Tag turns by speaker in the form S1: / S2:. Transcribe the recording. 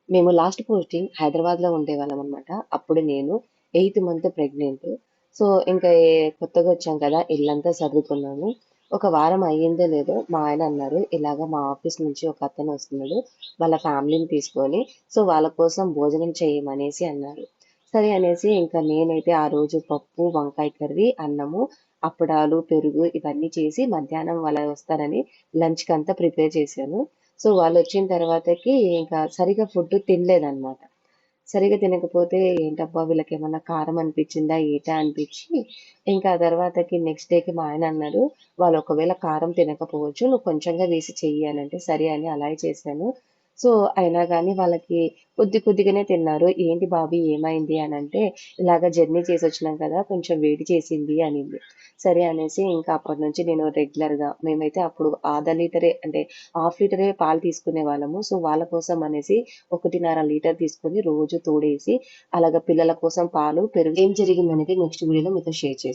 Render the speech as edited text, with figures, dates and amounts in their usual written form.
S1: మేము last posting హైదరాబాద్‌లో ఉండేవాళ్ళమనమాట. అప్పుడు నేను 8థ్ మంత్ ప్రెగ్నెంట్. సో, ఇంకా కొత్తగా వచ్చాం కదా! ఇల్లంతా సర్దుకున్నాము. ఒక వారం అయ్యిందో లేదో మా ఆయన అన్నారు, "ఇలాగ మా ఆఫీస్ నుంచి ఒక అతను వస్తున్నాడు. వాళ్ళ ఫ్యామిలీని తీసుకొని, సో, వాళ్ళ కోసం భోజనం చేయమనేసి" అన్నారు. సరే అనేసి ఇంకా నేనైతే ఆ రోజు పప్పు, వంకాయ కర్రీ, అన్నము, అప్పడాలు, పెరుగు ఇవన్నీ చేసి మధ్యాహ్నం వాళ్ళు వస్తారని లంచ్‌కంతా ప్రిపేర్ చేశాను. సో వాళ్ళొచ్చిన తర్వాతకి ఇంకా సరిగ్గా ఫుడ్ తినలేదనమాట. సరిగ్గా తినకపోతే ఏంటబ్బా! వీళ్ళకేమన్నా కారం అనిపిచ్చిందా ఏటా అనిపిచ్చి, ఇంకా ఆ తర్వాతకి నెక్స్ట్ డేకి మా ఆయన అన్నారు, "వాళ్ళు ఒకవేళ కారం తినకపోవచ్చు. నువ్వు కొంచెంగా వేసి చెయ్యి" అనంటే, సరే అని అలాగే చేశాను. సో, అయినా గానీ వాళ్ళకి కొద్ది కొద్దిగానే తిన్నారు. "ఏంటి బాబు ఏమైంది" అనంటే, "ఇలాగ జర్నీ చేసొచ్చినాం కదా! కొంచెం వేడి చేసింది" అనింది. సరే అనేసి ఇంకా అప్పటినుంచి నేను రెగ్యులర్‌గా మేమైతే అప్పుడు అర్ధ లీటరే అంటే హాఫ్ లీటరే పాలు తీసుకునేవాళ్ళము. సో, వాళ్ళ కోసం అనేసి 1.5 లీటర్ తీసుకొని రోజు తోడేసి అలాగ పిల్లల కోసం పాలు, పెరుగు ఏం జరిగిందనేది నెక్స్ట్ వీడియోలో మీతో షేర్ చేస్తాను.